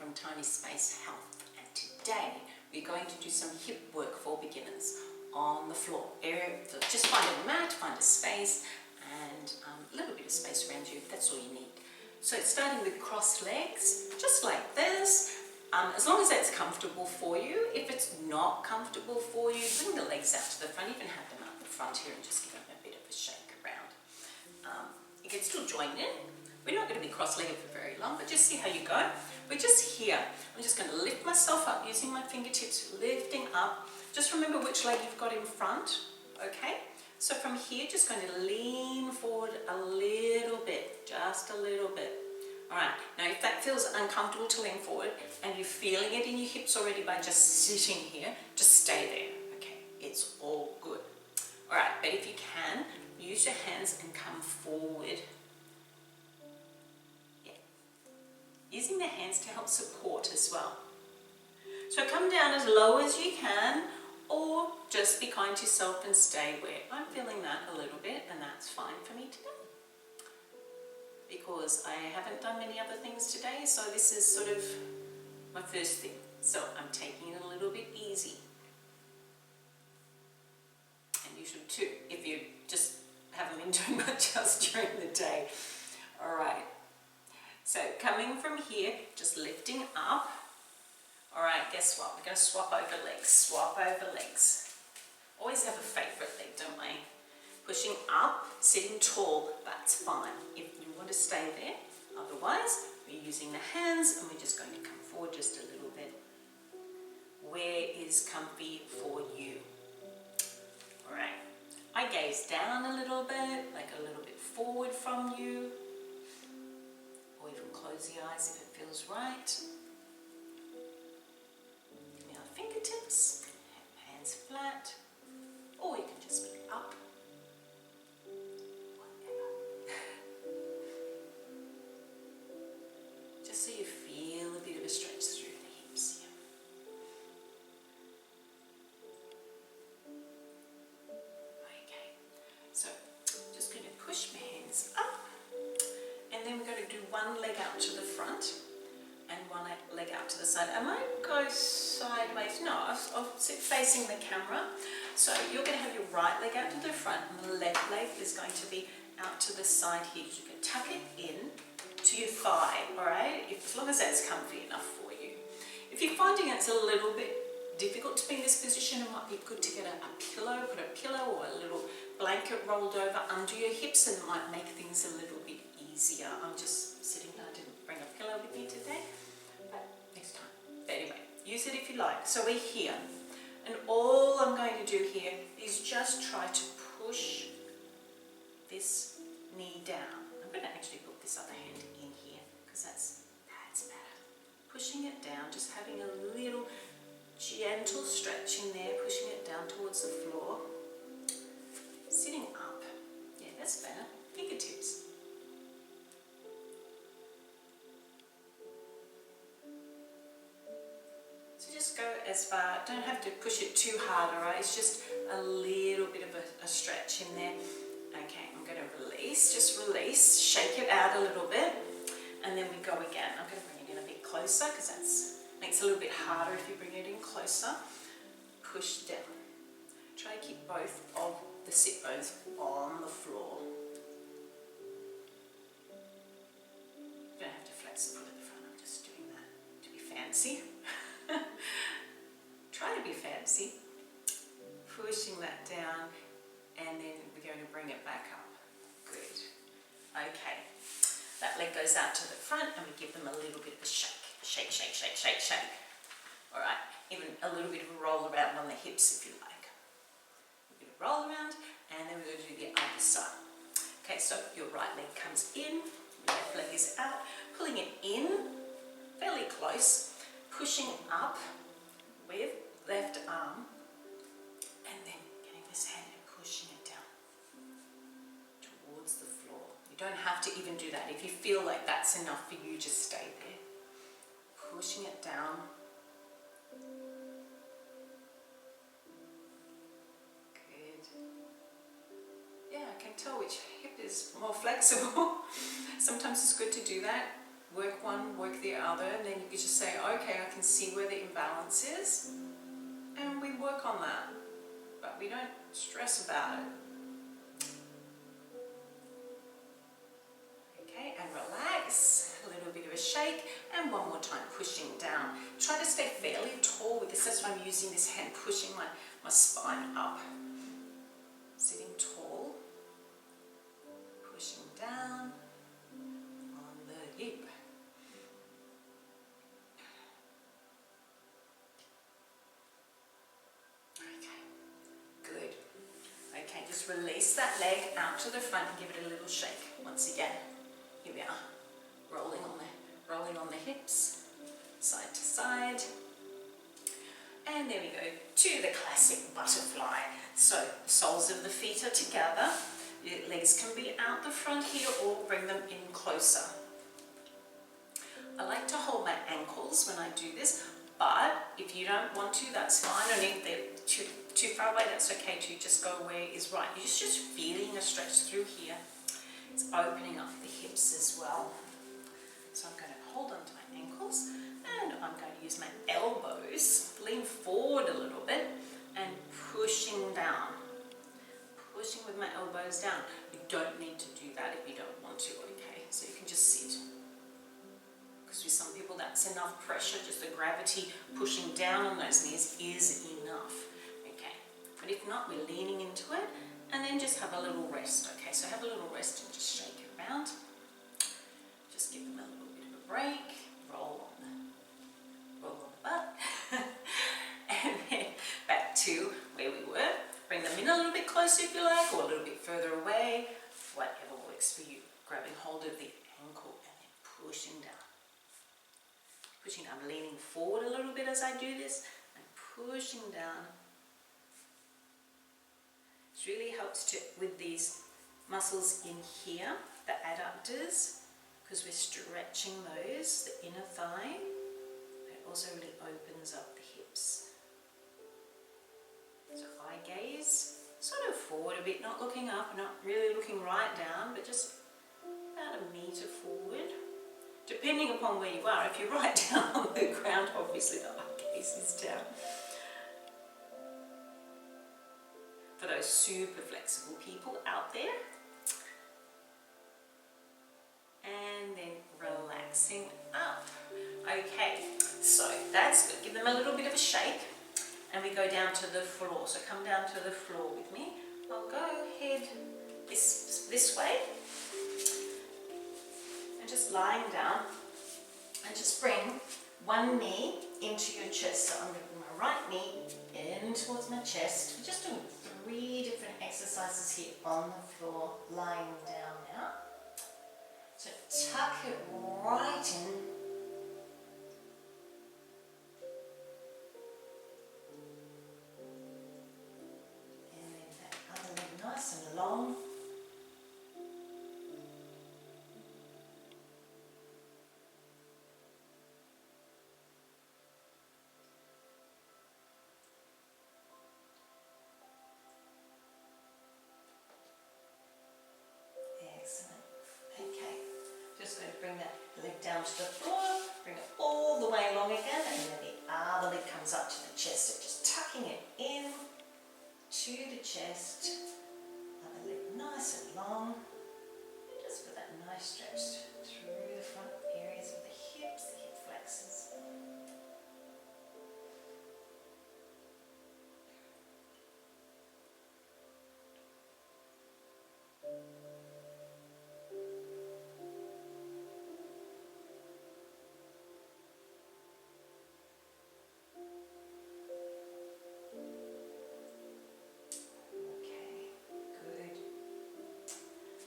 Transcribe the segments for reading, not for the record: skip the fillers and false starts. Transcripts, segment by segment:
from Tiny Space Health, and today we're going to do some hip work for beginners on the floor. Just find a mat, find a space, and a little bit of space around you. That's all you need. So starting with crossed legs, just like this. As long as that's comfortable for you. If it's not comfortable for you, bring the legs out to the front. Even have them out the front here and just give them a bit of a shake around. You can still join in. We're not going to be cross-legged for very long, but just see how you go. We're just here. I'm just going to lift myself up using my fingertips, lifting up. Just remember which leg you've got in front, okay? So from here, just going to lean forward a little bit, just a little bit. All right, now if that feels uncomfortable to lean forward and you're feeling it in your hips already by just sitting here, just stay there, okay? It's all good. All right, but if you can, use your hands and come forward. Yeah. Using the hands to help support as well. So come down as low as you can, or just be kind to yourself and stay where. I'm feeling that a little bit, and that's fine for me today, because I haven't done many other things today, so this is sort of my first thing. So I'm taking it a little bit easy. And you should too, if you just haven't been doing much else during the day. All right. So coming from here, just lifting up. All right, guess what? We're going to swap over legs. Swap over legs. Always have a favorite leg, don't we? Pushing up, sitting tall, that's fine. If you want to stay there, otherwise, we're using the hands and we're just going to come forward just a little bit. Where is comfy for you? All right. I gaze down a little bit, like a little bit forward from you. Or even close the eyes if it feels right. Give me our fingertips, hands flat, or you can just be up. Just so you feel a bit of a stretch through the hips here. Okay, so just going to push my hands up, and then we're going to do one leg out to the front and one leg out to the side. I might go sideways. No, I'll sit facing the camera. So you're going to have your right leg out to the front, and the left leg is going to be out to the side here. You can tuck it in to your thigh, all right? As long as that's comfy enough for you. If you're finding it's a little bit difficult to be in this position, it might be good to get a pillow, put a pillow or a little blanket rolled over under your hips, and it might make things a little bit easier. I'm just sitting here, I didn't bring a pillow with me today, but next time. But anyway, use it if you like. So we're here, and all I'm going to do here is just try to push this knee down. I'm going to actually put this other hand in here, because that's better. Pushing it down, just having a little gentle stretch in there, pushing it down towards the floor. Sitting up. Yeah, that's better. Fingertips. So just go as far, don't have to push it too hard, alright? It's just a little bit of a stretch in there. Okay, I'm going to release, just release, shake it out a little bit, and then we go again. I'm going to bring it in a bit closer, because that makes it a little bit harder if you bring it in closer. Push down. Try to keep both of the sit bones on the floor. You don't have to flex the foot at the front, I'm just doing that to be fancy. Try to be fancy. Pushing that down, and then we're going to bring it back up. Good. Okay. That leg goes out to the front, and we give them a little bit of a shake. Shake, shake, shake, shake, shake. All right. Even a little bit of a roll around on the hips if you like. A bit of roll around, and then we're going to do the other side. Okay, so your right leg comes in, your left leg is out, pulling it in, fairly close, pushing up with left arm, and then getting this hand and pushing it down towards the floor. You don't have to even do that. If you feel like that's enough for you, just stay there. Pushing it down. Good. Yeah, I can tell which hip is more flexible. Sometimes it's good to do that. work one, work the other, and then you could just say, okay, I can see where the imbalance is, and we work on that, but we don't stress about it. Okay, and relax, a little bit of a shake, and one more time, pushing down. Try to stay fairly tall with this. That's why I'm using this hand, pushing my spine up. Sitting tall, pushing down on the hip. Okay, good. Okay, just release that leg out to the front and give it a little shake. Once again, here we are, rolling on the hips, side to side. And there we go, to the classic butterfly. So, soles of the feet are together. Your legs can be out the front here or bring them in closer. I like to hold my ankles when I do this, but if you don't want to, that's fine. And if they're too far away, that's okay too. Just go where is right. You're just feeling a stretch through here. It's opening up the hips as well. So I'm going to hold on to my ankles, and I'm going to use my elbows, lean forward a little bit, and pushing down. Pushing with my elbows down. You don't need to do that if you don't want to, okay? So you can just sit. Because with some people that's enough pressure, just the gravity pushing down on those knees is enough, okay? But if not, we're leaning into it, and then just have a little rest, okay? So have a little rest and just shake it around. Just give them a little bit of a break, roll on the butt, and then back to where we were. Bring them in a little bit closer if you like, or a little bit further away, whatever works for you. Grabbing hold of the ankle and then pushing down. Pushing down, leaning forward a little bit as I do this, and pushing down. This really helps with these muscles in here, the adductors, because we're stretching those, the inner thigh. It also really opens up the hips. So eye gaze, sort of forward a bit, not looking up, not really looking right down, but just about a meter forward. Depending upon where you are, if you're right down on the ground, obviously the eye gaze is down. For those super flexible people out there. And then relaxing up. Okay, so that's good. Give them a little bit of a shake. And we go down to the floor. So come down to the floor with me. I'll go ahead this way. And just lying down. And just bring one knee into your chest. So I'm going to bring my right knee in towards my chest. We're just doing 3 different exercises here on the floor, lying down now. So tuck it right in. And then that other leg nice and long. Excellent. Okay, just going to bring that leg down to the floor, bring it all the way along again, and then the other leg comes up to the chest. So just tucking it in to the chest, other leg nice and long, and just for that nice stretch through the front areas of the hips, the hip flexors.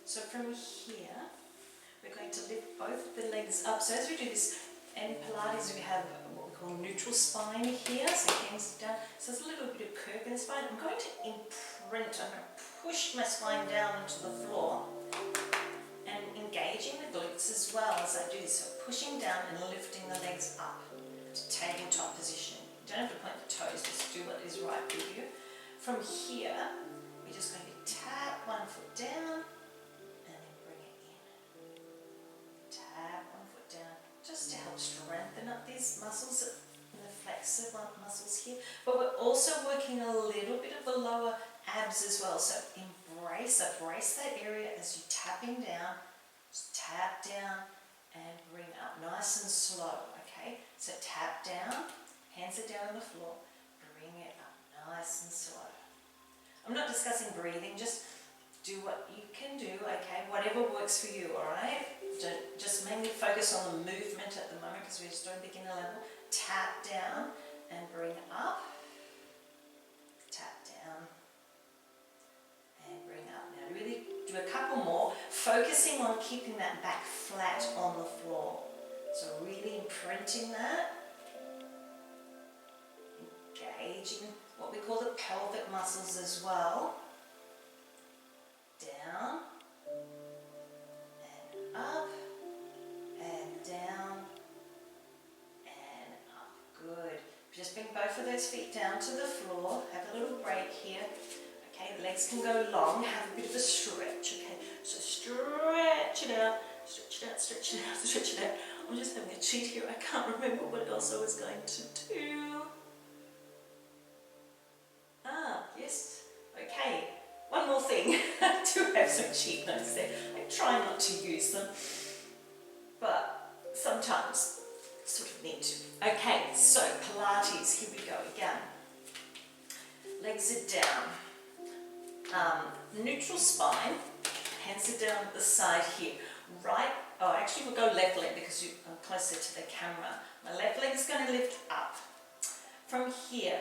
So from here, we're going to lift both the legs up. So as we do this, in Pilates we have what we call neutral spine here, so hands down. So there's a little bit of curve in the spine. I'm going to imprint, I'm going to push my spine down into the floor and engaging the glutes as well as I do this. So pushing down and lifting the legs up to tabletop position. You don't have to point the toes, just do what is right with you. From here, we're just going to tap one foot down, tap one foot down, these muscles, the flexor muscles here, but we're also working a little bit of the lower abs as well. So brace that area as you're tapping down. Just tap down and bring up nice and slow, okay? So tap down, hands are down on the floor, bring it up nice and slow. I'm not discussing breathing, just do what you can do, okay? Whatever works for you, all right? Don't just mainly focus on the movement at the moment because we're just doing beginner level. Tap down and bring up. Tap down and bring up. Now really do a couple more, focusing on keeping that back flat on the floor. So really imprinting that. Engaging what we call the pelvic muscles as well. Down and up and down and up. Good. Just bring both of those feet down to the floor. Have a little break here. Okay, the legs can go long. Have a bit of a stretch. Okay, so stretch it out, stretch it out, stretch it out, stretch it out. I'm just having a cheat here. I can't remember what else I was going to do. Yes. Okay. One more thing. I do have some cheat notes there. I try not to use them, but sometimes sort of need to. Okay, so Pilates, here we go again. Legs are down. Neutral spine, hands are down at the side here. Right, oh actually we'll go left leg because I'm closer to the camera. My left leg is going to lift up. From here,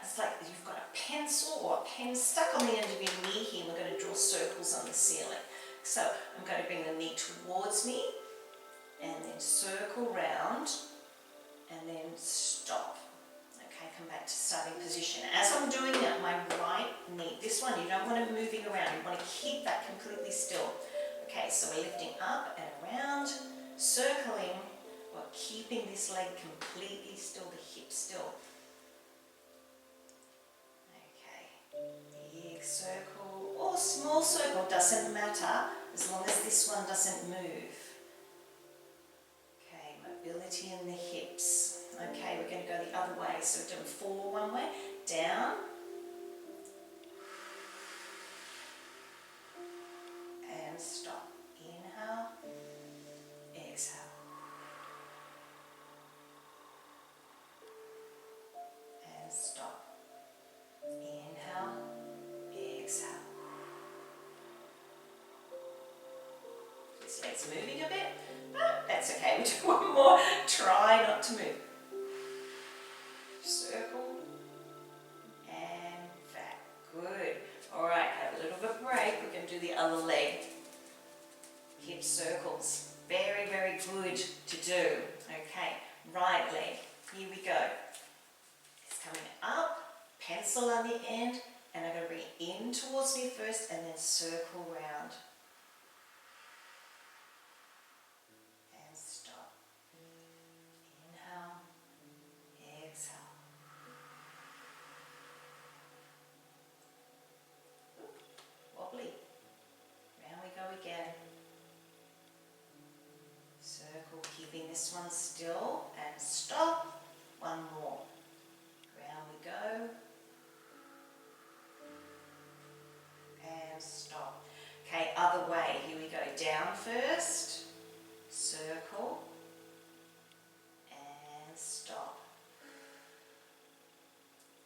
it's like you've got a pencil or a pen stuck on the end of your knee here. We're going to draw circles on the ceiling. So I'm going to bring the knee towards me and then circle round and then stop. Okay, come back to starting position. As I'm doing that, my right knee, this one, you don't want it moving around. You want to keep that completely still. Okay, so we're lifting up and around, circling, while keeping this leg completely still, the hip still. Big circle or small circle, doesn't matter as long as this one doesn't move. Okay, mobility in the hips. Okay, we're going to go the other way. So we're doing forward one way, down, and stop. Inhale, exhale. And stop. Inhale, exhale. This leg's moving a bit, but that's okay. We'll do one more. Try not to move. Circle and back. Good. All right, have a little bit of a break. We're going to do the other leg. Hip circles. Very, very good to do. Okay, right leg. Here we go. It's coming up. Pencil on the end, and I'm going to bring it in towards me first and then circle round. And stop. Inhale, exhale. Wobbly. Round we go again. Circle, keeping this one still, and stop. One more. Round we go. And stop. Okay, other way. Here we go. Down first, circle, and stop.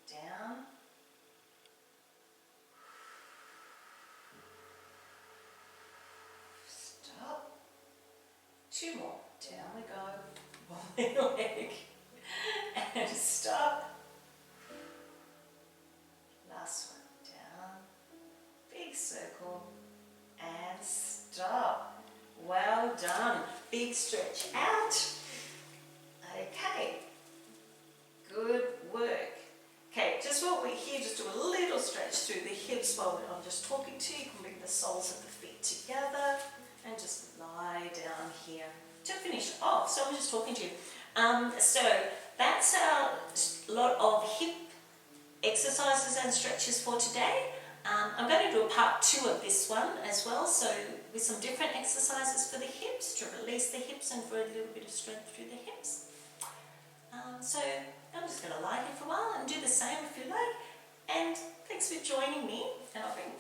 Down. Stop. Two more. Down we go. Wobbling leg. And stop. Last one. Down. Big circle. And stop. Well done. Big stretch out. Okay. Good work. Okay, just what we're here, just do a little stretch through the hips while I'm just talking to you. You can bring the soles of the feet together and just lie down here to finish off. So I'm just talking to you. So that's our lot of hip exercises and stretches for today. I'm going to do a part 2 of this one as well, so with some different exercises for the hips to release the hips and for a little bit of strength through the hips. So I'm just going to lie here for a while and do the same if you like. And thanks for joining me. And I'll bring,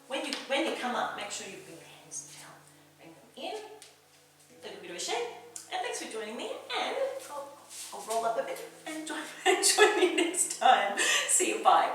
when you come up, make sure you bring your hands down. Bring them in, a little bit of a shake. And thanks for joining me. And I'll roll up a bit and join me next time. See you, bye.